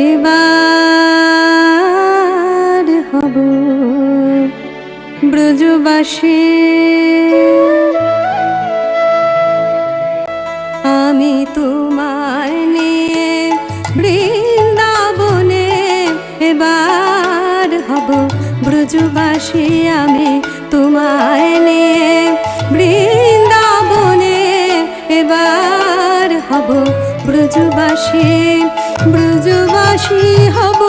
এবার হব ব্রজবাসী, আমি তোমায় নিয়ে বৃন্দাবনে এবার হব ব্রজবাসী, আমি তোমায় নিয়ে বৃন্দাবনে এবার হব ব্রজবাসী, ব্রজবাসী হব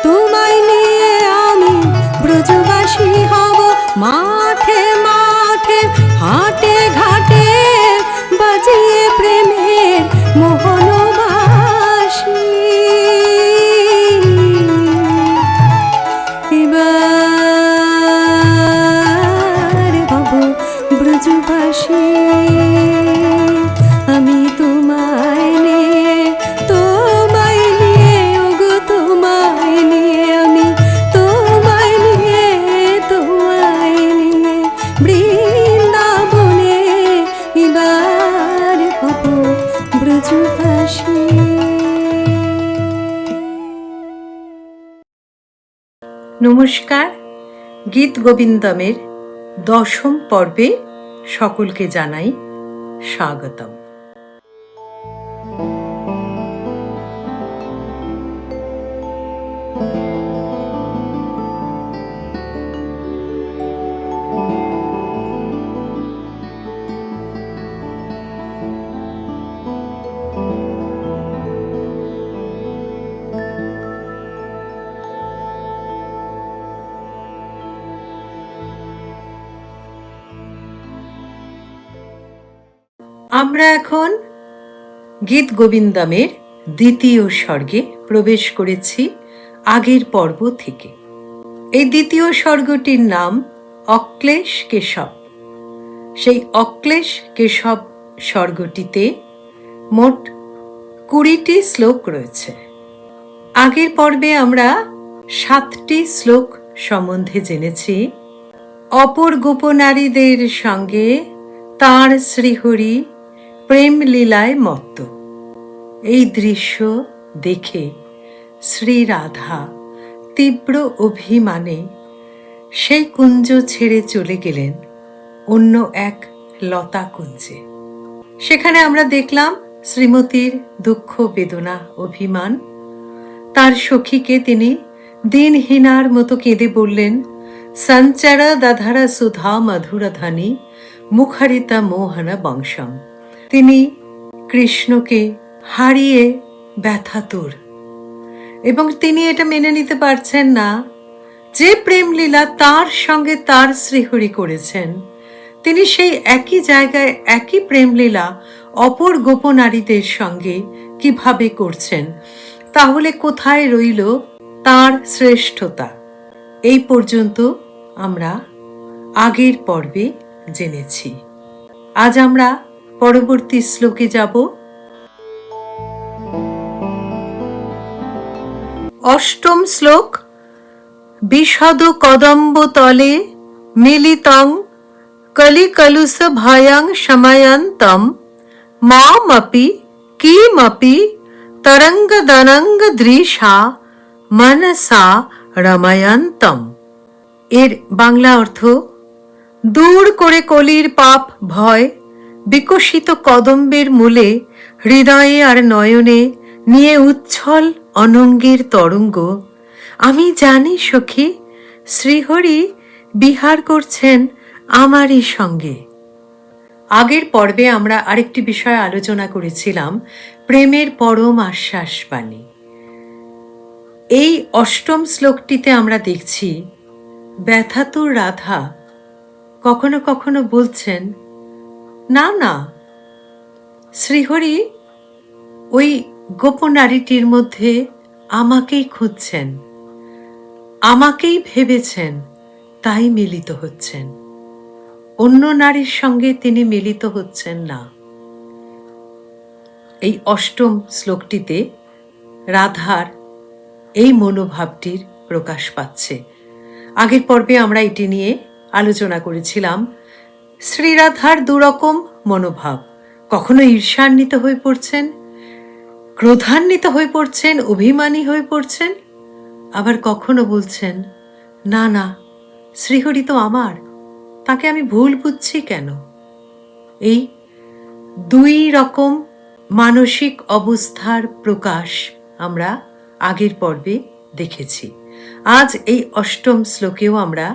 তোমায় নিয়ে আমি ব্রজবাসী হব, মাঠে মাঠে হাটে ঘাটে বাজিয়ে প্রেমের মোহন বাঁশি, এবার হব ব্রজবাসী, আমি তোমায় নিয়ে তোমায় নিয়ে ওগো তোমায় নিয়ে, আমি তোমায় নিয়ে তোমায় নিয়ে বৃন্দাবনে এবার হব ব্রজবাসী। নমস্কার, গীত গোবিন্দমের 10ম পর্বে সকলকে জানাই স্বাগতম। আমরা এখন গীত গোবিন্দমের 2য় স্বর্গে প্রবেশ করেছি আগের পর্ব থেকে। এই 2য় স্বর্গটির নাম অক্লেশ কেশব। সেই অক্লেশ কেশব স্বর্গটিতে মোট 20টি শ্লোক রয়েছে। আগের পর্বে আমরা 7টি শ্লোক সম্বন্ধে জেনেছি। অপর গোপনারীদের সঙ্গে তাঁর শ্রীহরি প্রেম লীলায় মত্ত। এই দৃশ্য দেখে শ্রী রাধা তীব্র অভিমানে সেই কুঞ্জ ছেড়ে চলে গেলেন অন্য এক লতা কুঞ্জে। সেখানে আমরা দেখলাম শ্রীমতীর দুঃখ বেদনা অভিমান। তার সখীকে তিনি দিনহীনার মতো কেঁদে বললেন, সঞ্চরা দাধারা সুধা মধুরা ধানী মুখারিতা মোহনা বংশম। তিনি কৃষ্ণকে হারিয়ে ব্যথাতুর এবং তিনি এটা মেনে নিতে পারছেন না যে প্রেমলীলা তার সঙ্গে তার শ্রীহরি করেছেন, তিনি সেই একই জায়গায় একই প্রেমলীলা অপর গোপনারীদের সঙ্গে কিভাবে করছেন। তাহলে কোথায় রইল তার শ্রেষ্ঠতা? এই পর্যন্ত আমরা আগের পর্বে জেনেছি। আজ আমরা পরবর্তী শ্লোকে যাব। 8ম শ্লোক। বিশদ কদম্ব তলে মিলিতং কলিকলুষ ভয়ং শময়ন্তম মামপি কিমপি তরঙ্গ দনঙ্গ দৃশা মনসা রময়ন্তম। এর বাংলা অর্থ, দূর করে কলির পাপ ভয় বিকশিত কদম্বের মূলে হৃদয়ে আর নয়নে নিয়ে উচ্ছল অনঙ্গের তরঙ্গ। আমি জানি সখী, শ্রীহরি বিহার করছেন আমারই সঙ্গে। আগের পর্বে আমরা আরেকটি বিষয় আলোচনা করেছিলাম, প্রেমের পরম আশ্বাস বাণী। এই 8ম শ্লোকটিতে আমরা দেখছি ব্যথাতুর রাধা কখনো কখনো বলছেন, না না, শ্রীহরি ওই গোপনারীটির মধ্যে আমাকেই খুঁজছেন, আমাকেই ভেবেছেন, তাই মিলিত হচ্ছেন, অন্য নারীর সঙ্গে তিনি মিলিত হচ্ছেন না। এই অষ্টম শ্লোকটিতে রাধার এই মনোভাবটির প্রকাশ পাচ্ছে। আগের পর্বে আমরা এটি নিয়ে আলোচনা করেছিলাম। শ্রীরাধার দুরকম মনোভাব, কখনো ঈর্ষান্বিত হয়ে পড়ছেন, ক্রোধান্বিত হয়ে পড়ছেন, অভিমানী হয়ে পড়ছেন, আবার কখনো বলছেন, না না, শ্রীহরি তো আমার, তাকে আমি ভুল বুঝছি কেন। এই দুই রকম মানসিক অবস্থার প্রকাশ আমরা আগের পর্বে দেখেছি। আজ এই অষ্টম শ্লোকেও আমরা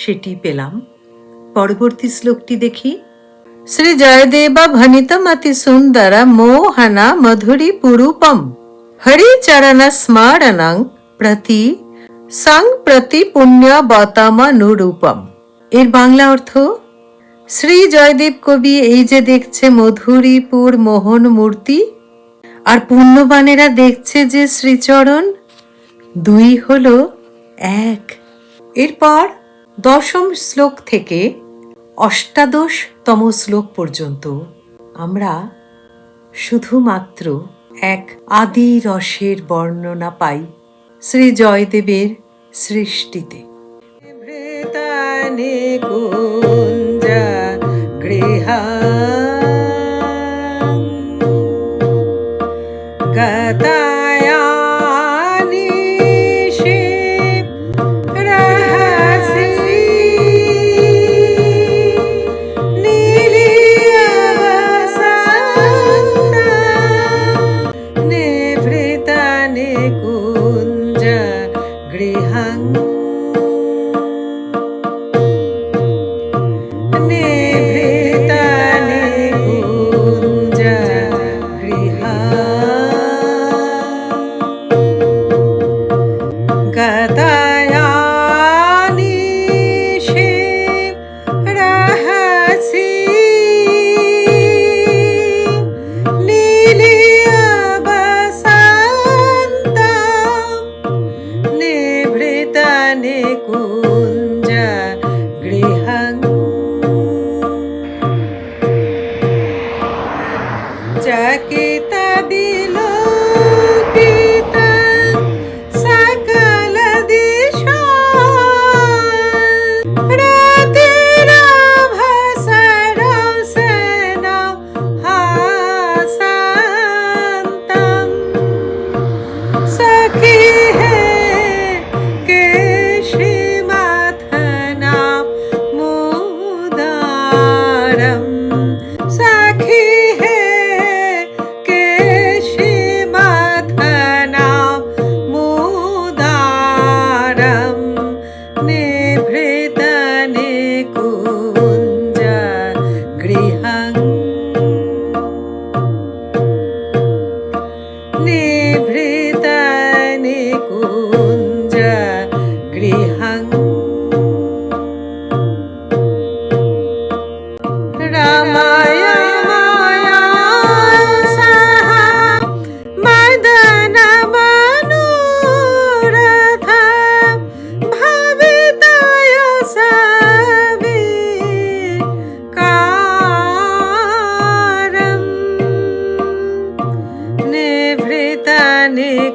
সেটি পেলাম। পরবর্তী শ্লোকটি দেখি। শ্রী জয়দেবা ভনিতম অতি সুন্দর মোহনা মধুরী পুরূপম হরিচরণ স্মরণং প্রতি সং প্রতি পুণ্য বতমনুরূপম। এর বাংলা অর্থ, শ্রী জয়দেব কবি এই যে দেখছে মধুরীপুর মোহন মূর্তি, আর পুণ্যবানেরা দেখছে যে শ্রীচরণ, দুই হলো এক। এরপর দশম শ্লোক থেকে অষ্টাদশতম শ্লোক পর্যন্ত আমরা শুধুমাত্র এক আদি রসের বর্ণনা পাই শ্রী জয়দেবের সৃষ্টিতে। বৃতানে কুঞ্জ গৃহা গতায়ানি শিব রহসি নীলিয়াবসন্ত নিভৃতানে কুঞ্জ গৃহং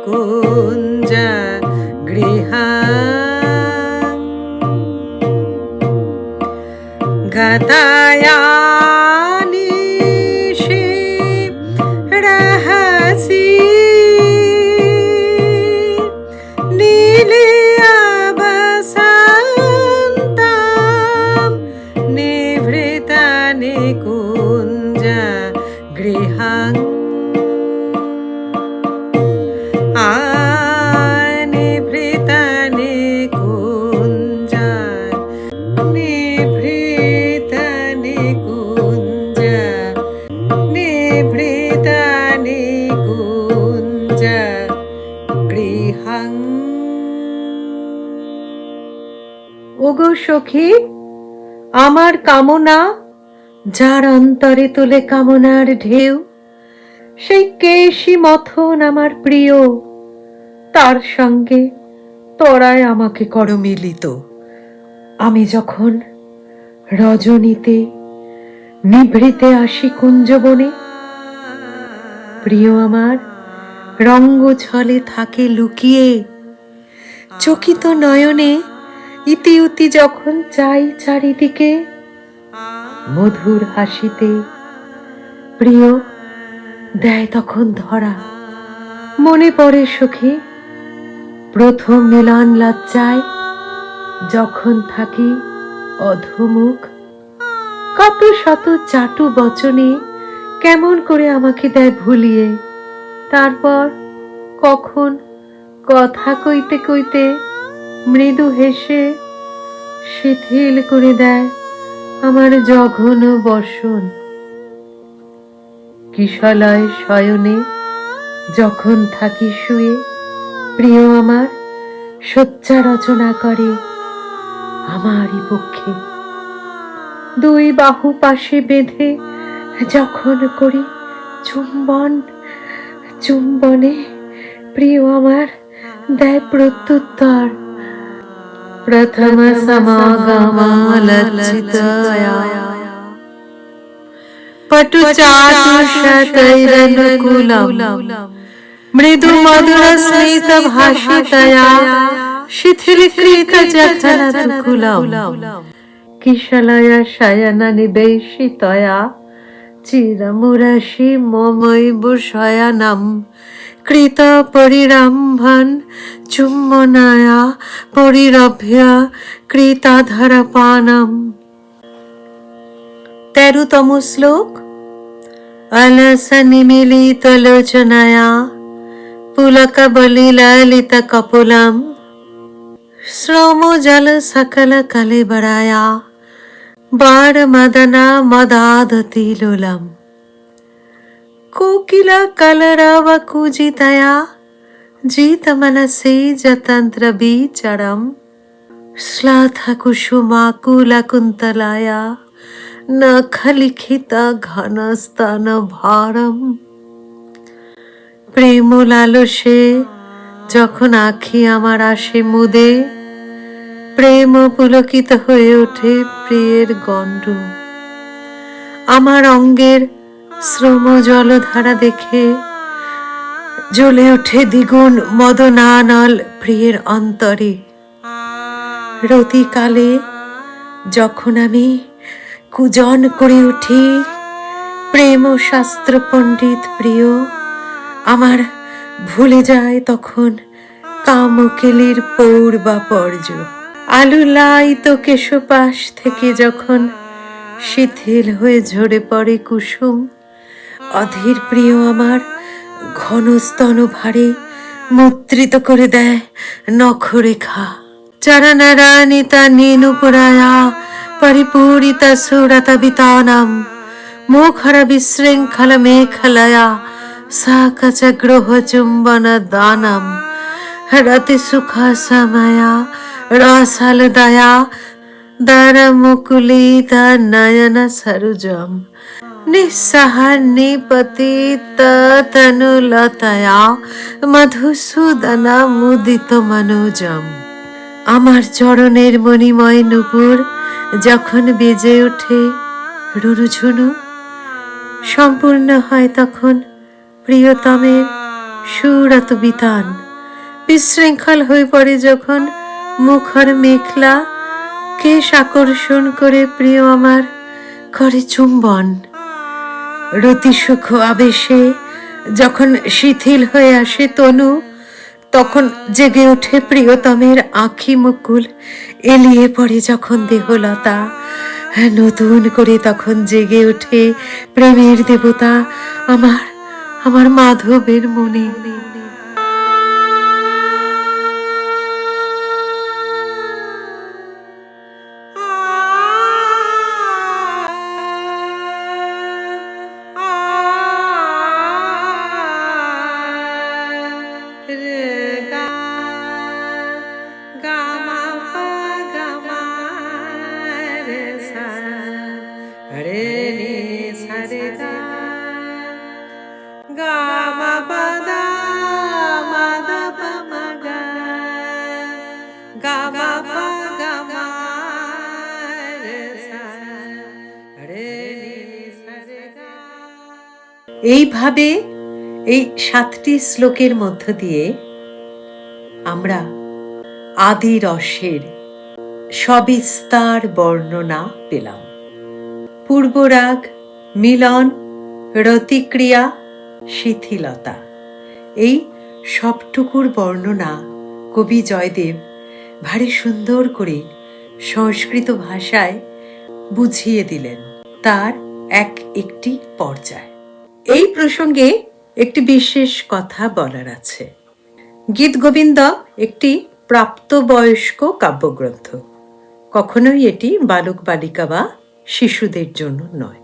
কুঞ্জ গৃহা গতায়ানি শিব রহসি নীলিয়াবসন্ত নিভৃতানি কুঞ্জ গৃহং ওগো সখী, আমার কামনা, যার অন্তরে তোলে কামনার ঢেউ, সেই কেশী মথন আমার প্রিয়, তার সঙ্গে তোরাই আমাকে কর মিলিত। আমি যখন রজনীতে নিভৃতে আসি কুঞ্জবনে, প্রিয় আমার রঙ্গ ছলে থাকে লুকিয়ে, চকিত নয়নে ইতি উতি যখন চাই চারিদিকে, মধুর হাসিতে প্রিয় দেয় তখন ধরা। মনে পড়ে সখী প্রথম মিলন লজ্জায়, যখন থাকি অধমুখ, কত শত চাটু বচনে কেমন করে আমাকে দেয় ভুলিয়ে। তারপর কখন কথা কইতে কইতে মৃদু হেসে শিথিল করে দেয় আমার জঘন্য বসন। কিশলয় শয়নে যখন থাকি শুয়ে, প্রিয় আমার শয্যা রচনা করে আমারই পক্ষে। দুই বাহু পাশে বেঁধে যখন করি চুম্বন, চুম্বনে প্রিয় আমার দেয় প্রত্যুত্তর, প্রথম সমাগম লজ্জিতয়া পটু চাতুষতৈরনুকূলম মৃদু মধুর স্মিত ভাষিতয়া শিথিলীকৃত জঠরাতুকুলম কিশলয় শয়ন নিবেশিতয়া চিরমুরসি মমৈব শয়নম কৃত পরিরম্ভন চুম্বনয়া পরিরভ্য কৃতাধরপানম। 13তম শ্লোক। অলস নিমিলিত লোচনয়া পুলক বলি ললিত কপোলম শ্রম জল সকল কলেবরায়া বার মদনা মদাদতি লোলম কোকিল কলরব কুজিতয়া জিত মনসে যতন্ত্র বিচরম শ্লাথ কুসুমাকুল কুন্তলায়া নখলিখিত ঘনস্তন ভারম। প্রেম লালসে যখন আখি আমার আসে মুদে, প্রেম পুলকিত হয়ে ওঠে প্রিয়ের গণ্ড। আমার অঙ্গের শ্রম জলধারা দেখে জ্বলে ওঠে দ্বিগুণ মদনানল প্রিয়ের অন্তরে। রতিকালে যখন আমি কুজন করে উঠি, প্রেম শাস্ত্র পণ্ডিত প্রিয় আমার ভুলে যায় তখন কামকেলির পৌর বা পর্য। আলুলায়িত কেশপাশ থেকে যখন শিথিল হয়ে ঝরে পড়ে কুসুম, অধীর প্রিয় আমার ঘন স্তন ভারে মুদ্রিত করে দেয় নখরেখা। চরণরানিতা নীনুপুরায়া পরিপূরিতা সুরতা বিতানম মুখর বিশৃঙ্খল মেখলয়া সাকচ গ্রহ চুম্বন দানম রতি সুখ সময়া রসল দয়া দর মুকুলিত নয়ন সরুজম নিঃসহ নিপতিত তনুলতয়া মধুসূদন মুদিত মনোজম। আমার চরণের মণিময় নূপুর যখন বেজে ওঠে রুরুঝুনু, সম্পূর্ণ হয় তখন প্রিয়তমের সুরত বিতান। বিশৃঙ্খল হয়ে পড়ে যখন মুখর মেখলা, কেশ আকর্ষণ করে প্রিয় আমার করে চুম্বন। রতিসুখ আবেশে যখন শিথিল হয়ে আসে তনু, তখন জেগে ওঠে প্রিয়তমের আঁখি মুকুল। এলিয়ে পড়ে যখন দেহলতা, নতুন করে তখন জেগে ওঠে প্রেমের দেবতা আমার আমার মাধবের মনে। রে নি সা রে গা, গা মা পা দা মা দা পা মা গা, গা মা পা গা মা রে সা, রে নি সা রে গা। এইভাবে এই 7টি শ্লোকের মধ্য দিয়ে আমরা আদি রসের সবিস্তার বর্ণনা পেলাম। পূর্বরাগ, মিলন, রতিক্রিয়া, শিথিলতা, এই সবটুকুর বর্ণনা কবি জয়দেব ভারী সুন্দর করে সংস্কৃত ভাষায় বুঝিয়ে দিলেন তার একটি পর্যায়। এই প্রসঙ্গে একটি বিশেষ কথা বলার আছে। গীতগোবিন্দ একটি প্রাপ্তবয়স্ক কাব্যগ্রন্থ, কখনোই এটি বালক বালিকা বা শিশুদের জন্য নয়।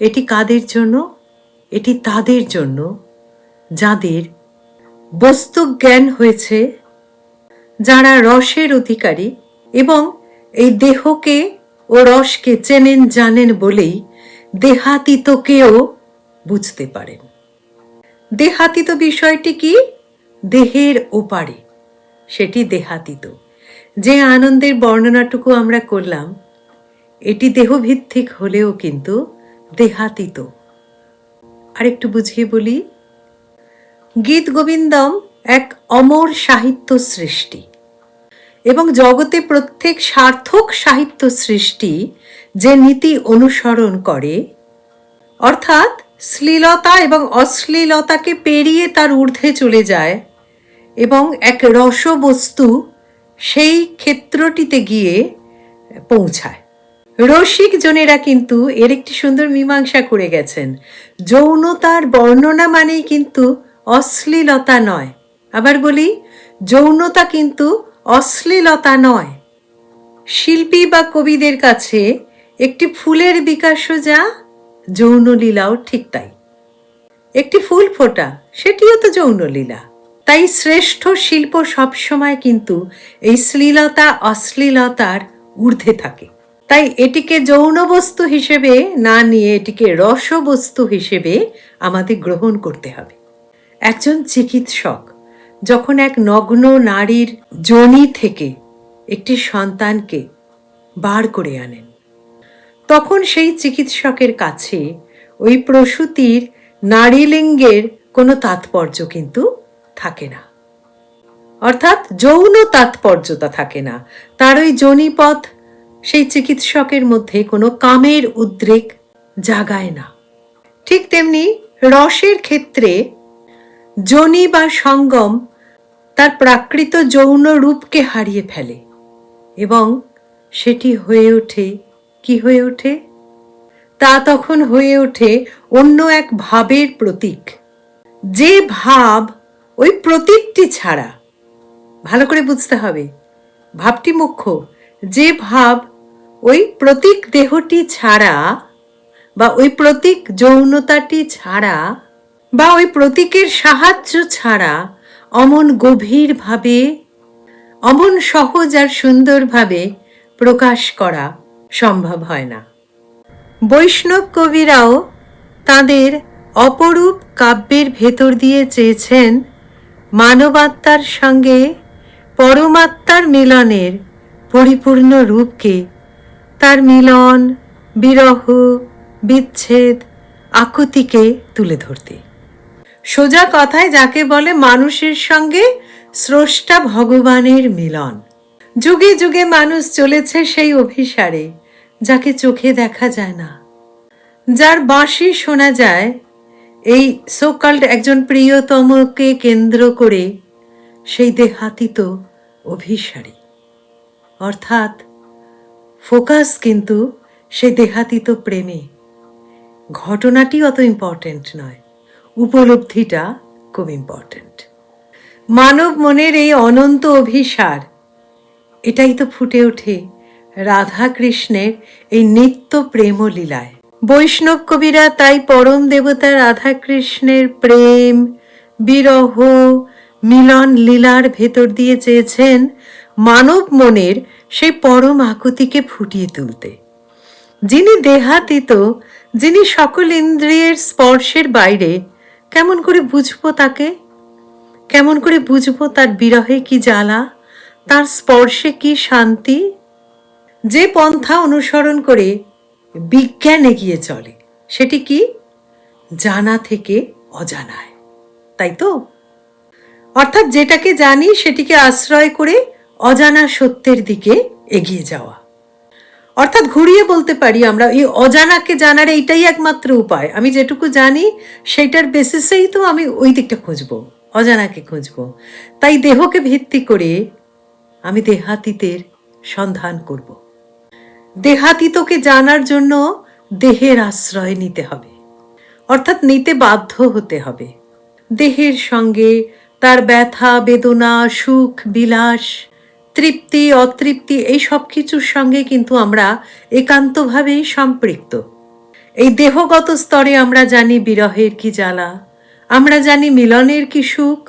এটি কাদের জন্য? এটি তাদের জন্য যাদের বস্তু জ্ঞান হয়েছে, যারা রসের অধিকারী এবং এই দেহকে ও রসকে চেনেন জানেন বলেই দেহাতীতকেও বুঝতে পারেন। দেহাতীত বিষয়টি কি? দেহের ওপারে, সেটি দেহাতীত। যে আনন্দের বর্ণনাটুকু আমরা করলাম, এটি দেহভিত্তিক হলেও কিন্তু দেহাতীত। আরেকটু বুঝিয়ে বলি, গীতগোবিন্দম এক অমর সাহিত্য সৃষ্টি এবং জগতে প্রত্যেক সার্থক সাহিত্য সৃষ্টি যে নীতি অনুসরণ করে, অর্থাৎ শ্লীলতা এবং অশ্লীলতাকে পেরিয়ে তার ঊর্ধ্বে চলে যায় এবং এক রসবস্তু সেই ক্ষেত্রটিতে গিয়ে পৌঁছায়। রসিক জনেরা কিন্তু এর একটি সুন্দর মীমাংসা করে গেছেন। যৌনতার বর্ণনা মানেই কিন্তু অশ্লীলতা নয়। আবার বলি, যৌনতা কিন্তু অশ্লীলতা নয়। শিল্পী বা কবিদের কাছে একটি ফুলের বিকাশও যা, যৌনলীলাও ঠিক তাই। একটি ফুল ফোটা, সেটিও তো যৌনলীলা। তাই শ্রেষ্ঠ শিল্প সবসময় কিন্তু এই শ্লীলতা অশ্লীলতার ঊর্ধ্বে থাকে। তাই এটিকে যৌন বস্তু হিসেবে না নিয়ে এটিকে রসবস্তু হিসেবে আমাদের গ্রহণ করতে হবে। একজন চিকিৎসক যখন এক নগ্ন নারীর যোনি থেকে একটি সন্তানকে বার করে আনেন, তখন সেই চিকিৎসকের কাছে ওই প্রসূতির নারীলিঙ্গের কোনো তাৎপর্য কিন্তু থাকে না, অর্থাৎ যৌন তাৎপর্যতা থাকে না। তার ওই যোনিপথ সেই চিকিৎসকের মধ্যে কোনো কামের উদ্রেক জাগায় না। ঠিক তেমনি রসের ক্ষেত্রে যোনি বা সঙ্গম তার প্রাকৃত যৌন রূপকে হারিয়ে ফেলে এবং সেটি হয়ে ওঠে, কি হয়ে ওঠে? তা তখন হয়ে ওঠে অন্য এক ভাবের প্রতীক। যে ভাব ওই প্রতীকটি ছাড়া, ভালো করে বুঝতে হবে, ভাবটি মুখ্য, যে ভাব ওই প্রতীক দেহটি ছাড়া বা ওই প্রতীক যৌনতাটি ছাড়া বা ওই প্রতীকের সাহায্য ছাড়া অমন গভীরভাবে, অমন সহজ আর সুন্দরভাবে প্রকাশ করা সম্ভব হয় না। বৈষ্ণব কবিরাও তাদের অপরূপ কাব্যের ভেতর দিয়ে চেয়েছেন মানবাত্মার সঙ্গে পরমাত্মার মিলনের পরিপূর্ণ রূপকে, তার মিলন, বিরহ, বিচ্ছেদ, আকুতিকে তুলে ধরতে। সোজা কথায় যাকে বলে মানুষের সঙ্গে স্রষ্টা ভগবানের মিলন। যুগে যুগে মানুষ চলেছে সেই অভিসারে, যাকে চোখে দেখা যায় না, যার বাঁশি শোনা যায় এই সোকল্ড একজন প্রিয়তমকে কেন্দ্র করে, সেই দেহাতীত অভিসারী। অর্থাৎ ফোকাস কিন্তু সেই দেহাতীত প্রেমে। ঘটনাটি অত ইম্পর্টেন্ট নয়, উপলব্ধিটা খুব ইম্পর্টেন্ট। মানব মনের এই অনন্ত অভিসার, এটাই তো ফুটে ওঠে রাধা কৃষ্ণের এই নিত্য প্রেম লীলায়। বৈষ্ণব কবিরা তাই পরম দেবতা রাধা কৃষ্ণের প্রেম, বিরহ, মিলন লীলার ভেতর দিয়ে চেয়েছেন মানব মনের সেই পরম আকুতিকে ফুটিয়ে তুলতে। যিনি দেহাতীত, যিনি সকল ইন্দ্রিয়ের স্পর্শের বাইরে, কেমন করে বুঝবো তাকে? কেমন করে বুঝবো তার বিরহে কি জ্বালা, তার স্পর্শে কি শান্তি? যে পন্থা অনুসরণ করে বিজ্ঞান এগিয়ে চলে, সেটি কি? জানা থেকে অজানায়, তাই তো? অর্থাৎ যেটাকে জানি সেটিকে আশ্রয় করে অজানা সত্যের দিকে এগিয়ে যাওয়া। অর্থাৎ ঘুরিয়ে বলতে পারি আমরা, এই অজানাকে জানার এইটাই একমাত্র উপায়। আমি যেটুকু জানি সেইটার বেসিসেই তো আমি ওই দিকটা খুঁজবো, অজানাকে খুঁজবো। তাই দেহকে ভিত্তি করে আমি দেহাতীতের সন্ধান করব। দেহাতীতকে জানার জন্য দেহের আশ্রয় নিতে হবে, অর্থাৎ নিতে বাধ্য হতে হবে। দেহের সঙ্গে তার ব্যথা বেদনা, সুখ বিলাস, তৃপ্তি অতৃপ্তি, এই সব কিছুর সঙ্গে কিন্তু আমরা একান্তভাবেই সম্পৃক্ত। এই দেহগত স্তরে আমরা জানি বিরহের কি জ্বালা, আমরা জানি মিলনের কি সুখ,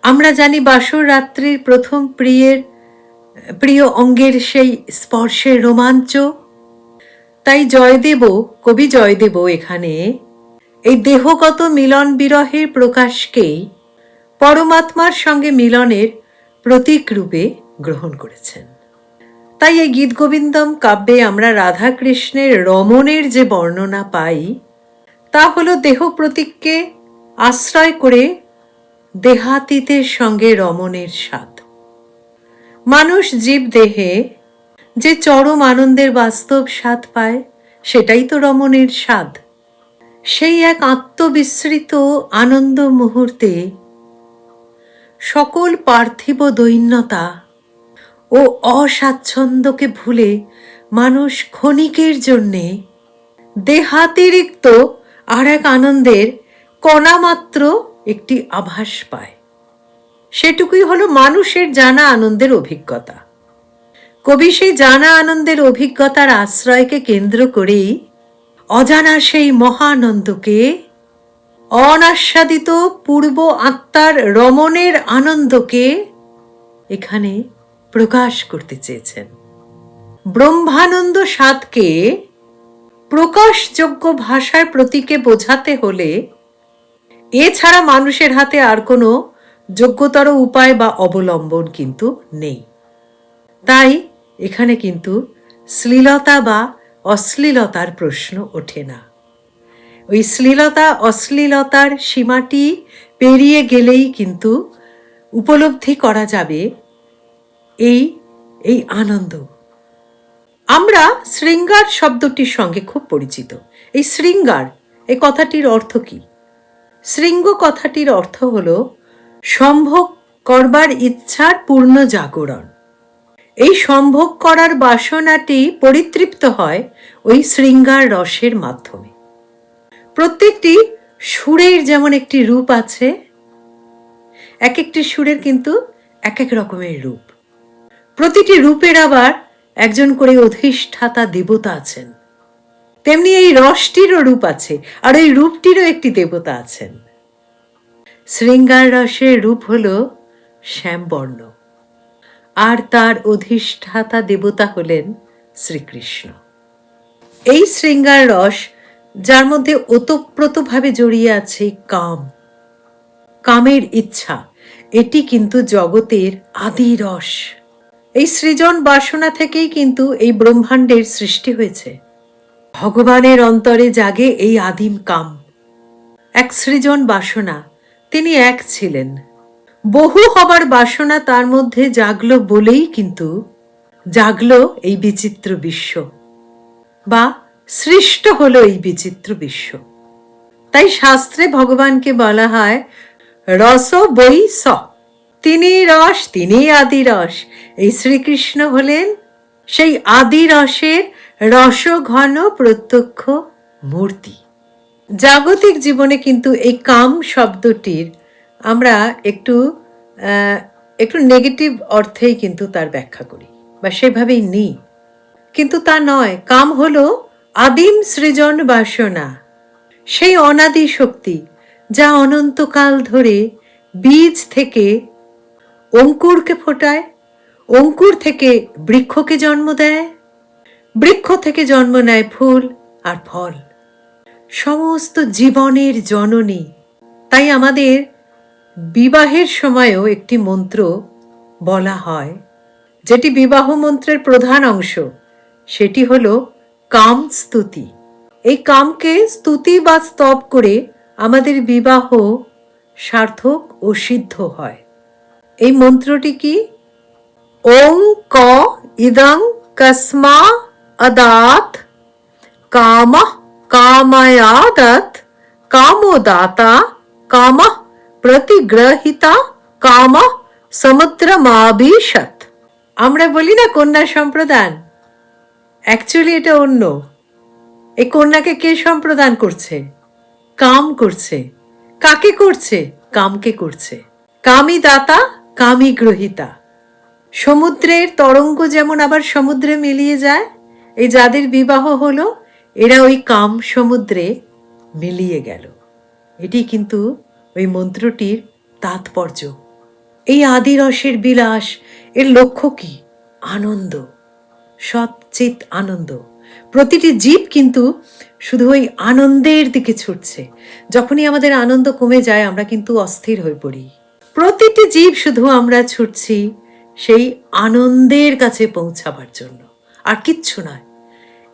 আমরা জানি বাসর রাত্রির প্রথম প্রিয় অঙ্গের সেই স্পর্শের রোমাঞ্চ। তাই জয়দেব, কবি জয়দেব এখানে এই দেহগত মিলন বিরহের প্রকাশকেই পরমাত্মার সঙ্গে মিলনের প্রতীক রূপে গ্রহণ করেছেন। তাই এই গীতগোবিন্দম কাব্যে আমরা রাধা কৃষ্ণের রমণের যে বর্ণনা পাই, তা হল দেহ প্রতীককে আশ্রয় করে দেহাতীতের সঙ্গে রমণের স্বাদ। মানুষ জীব দেহে যে চরম আনন্দের বাস্তব স্বাদ পায়, সেটাই তো রমণের স্বাদ। সেই এক আত্মবিস্মৃত আনন্দ মুহূর্তে সকল পার্থিব দৈন্যতা ও অস্বাচ্ছন্দ্যকে ভুলে মানুষ ক্ষণিকের জন্যে দেহাতিরিক্ত আর এক আনন্দের কণামাত্র একটি আভাস পায়। সেটুকুই হলো মানুষের জানা আনন্দের অভিজ্ঞতা। কবি সেই জানা আনন্দের অভিজ্ঞতার আশ্রয়কে কেন্দ্র করেই অজানা সেই মহানন্দকে, অনাস্বাদিত পূর্ব আত্মার রমণের আনন্দকে এখানে প্রকাশ করতে চেয়েছেন। ব্রহ্মানন্দ স্বাদকে প্রকাশযোগ্য ভাষার প্রতীকে বোঝাতে হলে এছাড়া মানুষের হাতে আর কোনো যোগ্যতর উপায় বা অবলম্বন কিন্তু নেই। তাই এখানে কিন্তু শ্লীলতা বা অশ্লীলতার প্রশ্ন ওঠে না। ওই শ্লীলতা অশ্লীলতার সীমাটি পেরিয়ে গেলেই কিন্তু উপলব্ধি করা যাবে এই আনন্দ। আমরা শৃঙ্গার শব্দটির সঙ্গে খুব পরিচিত। এই শৃঙ্গার, এই কথাটির অর্থ কি? শৃঙ্গ কথাটির অর্থ হল সম্ভোগ করবার ইচ্ছার পূর্ণ জাগরণ। এই সম্ভোগ করার বাসনাটি পরিতৃপ্ত হয় ওই শৃঙ্গার রসের মাধ্যমে। প্রত্যেকটি সুরের যেমন একটি রূপ আছে, এক একটি সুরের কিন্তু এক এক রকমের রূপ। প্রতিটি রূপের আবার একজন করে অধিষ্ঠাতা দেবতা আছেন। তেমনি এই রসটিরও রূপ আছে, আর এই রূপটিরও একটি দেবতা আছেন। শৃঙ্গার রসের রূপ হল শ্যামবর্ণ, আর তার অধিষ্ঠাতা দেবতা হলেন শ্রীকৃষ্ণ। এই শৃঙ্গার রস, যার মধ্যে ওতপ্রোতভাবে জড়িয়ে আছে কাম, কামের ইচ্ছা, এটি কিন্তু জগতের আদি রস। এই সৃজন বাসনা থেকেই কিন্তু এই ব্রহ্মাণ্ডের সৃষ্টি হয়েছে। ভগবানের অন্তরে জাগে এই আদিম কাম, এক সৃজন বাসনা। তিনি এক ছিলেন, বহু হবার বাসনা তার মধ্যে জাগলো বলেই কিন্তু জাগলো এই বিচিত্র বিশ্ব, বা সৃষ্ট হলো এই বিচিত্র বিশ্ব। তাই শাস্ত্রে ভগবানকে বলা হয় রস বৈ স, তিনি রস, তিনি আদি রস। এই শ্রীকৃষ্ণ হলেন সেই আদি রসের রসঘন প্রত্যক্ষ মূর্তি। জাগতিক জীবনে কিন্তু এই কাম শব্দটির আমরা একটু নেগেটিভ অর্থেই কিন্তু তার ব্যাখ্যা করি, বা সেভাবেই নিই। কিন্তু তা নয়। কাম হলো আদিম সৃজন বাসনা, সেই অনাদি শক্তি যা অনন্তকাল ধরে বীজ থেকে অঙ্কুরকে ফোটায়, অঙ্কুর থেকে বৃক্ষকে জন্ম দেয়, বৃক্ষ থেকে জন্ম নেয় ফুল আর ফল, সমস্ত জীবনের জননী। তাই আমাদের বিবাহের সময়ও একটি মন্ত্র বলা হয়, যেটি বিবাহ মন্ত্রের প্রধান অংশ, সেটি হল কাম স্তুতি। এই কামকে স্তুতি বা স্তব করে আমাদের বিবাহ সার্থক ও সিদ্ধ হয়। এই মন্ত্রটি কি? ওং ক ইদং কসমা আদাত কামঃ কামায়াদত কামোদাতা কামঃ প্রতিগ্রহিতা কামঃ সমুদ্রমাবিশত। আমরা বলি না কন্যা সম্প্রদান, অ্যাকচুয়ালি এটা অন্য। এই কন্যাকে কে সম্প্রদান করছে? কাম করছে। কাকে করছে? কামকে করছে। কামই দাতা, কামই গ্রহিতা। সমুদ্রের তরঙ্গ যেমন আবার সমুদ্রে মিলিয়ে যায়, এই যাদের বিবাহ হলো এরা ওই কাম সমুদ্রে মিলিয়ে গেল। এটি কিন্তু ওই মন্ত্রটির তাৎপর্য। এই আদিরসের বিলাস, এর লক্ষ্য কি? আনন্দ, সচ্চিত আনন্দ। প্রতিটি জীব কিন্তু শুধু ওই আনন্দের দিকে ছুটছে। যখনই আমাদের আনন্দ কমে যায় আমরা কিন্তু অস্থির হয়ে পড়ি। প্রতিটি জীব শুধু আমরা ছুটছি সেই আনন্দের কাছে পৌঁছাবার জন্য, আর কিচ্ছু নয়।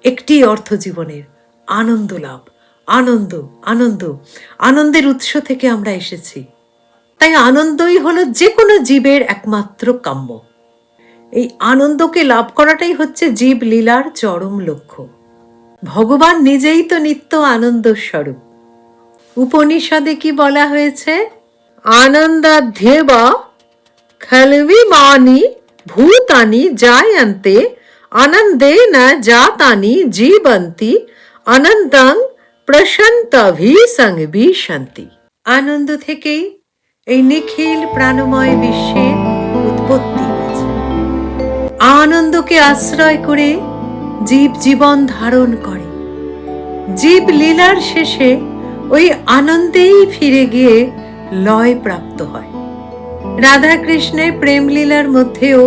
একটি অর্থ জীবনের আনন্দ লাভ। আনন্দ, আনন্দ, আনন্দের উৎস থেকে আমরা এসেছি। তাই আনন্দই হলো যে কোনো জীবের একমাত্র কাম্য। এই আনন্দকে লাভ করাটাই হচ্ছে জীব লীলার চরম লক্ষ্য। ভগবান নিজেই তো নিত্য আনন্দ স্বরূপ। উপনিষদে কি বলা হয়েছে? আনন্দাধ্যেব খলবিমানি ভূতানি জায়ন্তে আনন্দেন জাতানি জীবন্তি আনন্দং প্রশান্তভিসংবিশন্তি। আনন্দ থেকেই এই নিখিল প্রাণময় বিশ্বের উৎপত্তি হয়েছে। আনন্দকে আশ্রয় করে জীব জীবন ধারণ করে। জীব লীলার শেষে ওই আনন্দেই ফিরে গিয়ে লয় প্রাপ্ত হয়। রাধা কৃষ্ণের প্রেম লীলার মধ্যেও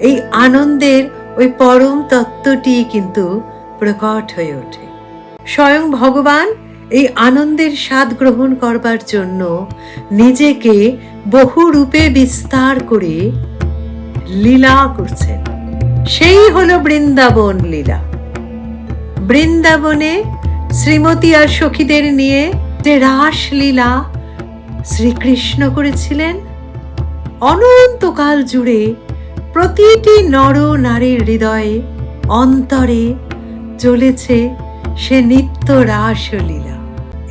এই আনন্দের ওই পরম তত্ত্বটি কিন্তু প্রকট হয়ে ওঠে। স্বয়ং ভগবান এই আনন্দের স্বাদ গ্রহণ করবার জন্য নিজেকে বহু রূপে বিস্তার করে লীলা করছেন। সেই হলো বৃন্দাবন লীলা। বৃন্দাবনে শ্রীমতী আর সখীদের নিয়ে যে রাস লীলা শ্রীকৃষ্ণ করেছিলেন, অনন্তকাল জুড়ে প্রতিটি নর নারীর হৃদয়ে অন্তরে চলেছে সে নিত্য রাস লীলা।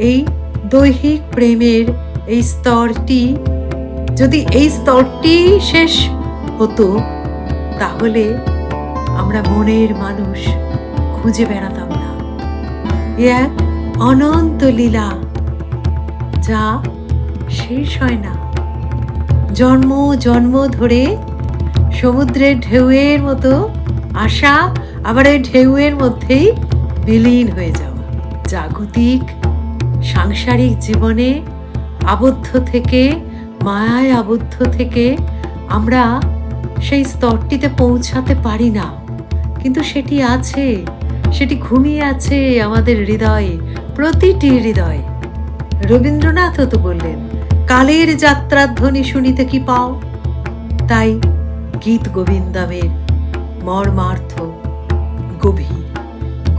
এই দৈহিক প্রেমের এই স্তরটি, যদি এই স্তরটি শেষ হতো তাহলে আমরা মনের মানুষ খুঁজে বেড়াতাম না। এক অনন্ত লীলা যা শেষ হয় না। জন্ম জন্ম ধরে সমুদ্রের ঢেউয়ের মতো আসা, আবার এই ঢেউয়ের মধ্যেই বিলীন হয়ে যাওয়া। জাগতিক সাংসারিক জীবনে আবদ্ধ থেকে, মায়ায় আবদ্ধ থেকে আমরা সেই স্তরটিতে পৌঁছাতে পারি না, কিন্তু সেটি আছে, সেটি ঘুমিয়ে আছে আমাদের হৃদয়ে, প্রতিটি হৃদয়ে। রবীন্দ্রনাথও তো বললেন, কালের যাত্রার ধ্বনি শুনিতে কি পাও। তাই গীত গোবিন্দমের মর্মার্থ গভীর,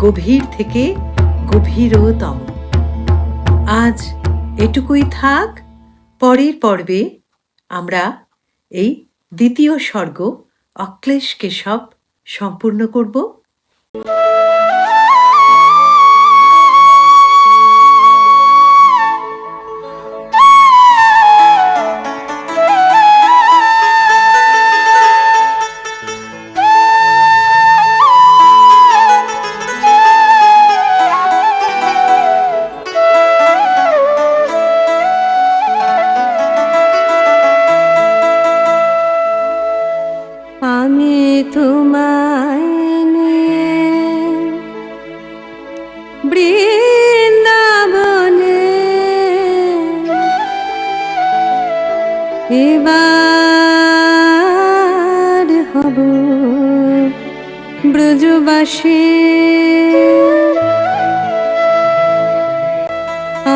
গভীর থেকে গভীরতম। আজ এটুকুই থাক। পরের পর্বে আমরা এই দ্বিতীয় স্বর্গ অক্লেশ কেশব সম্পূর্ণ করব। আমি তোমায় নিয়ে বৃন্দাবনে এবার হব ব্রজ ব্রজবাসী।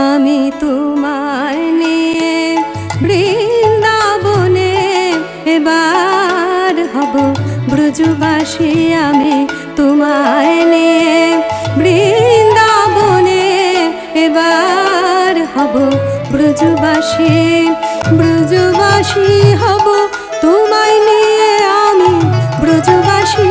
আমি তোমায় নিয়ে বৃন্দাবনে এবার হব ব্রজবাসী। আমি তোমায় নিয়ে বৃন্দাবনে এবার হব ব্রজবাসী। ব্রজবাসী হব তোমায় নিয়ে আমি ব্রজবাসী।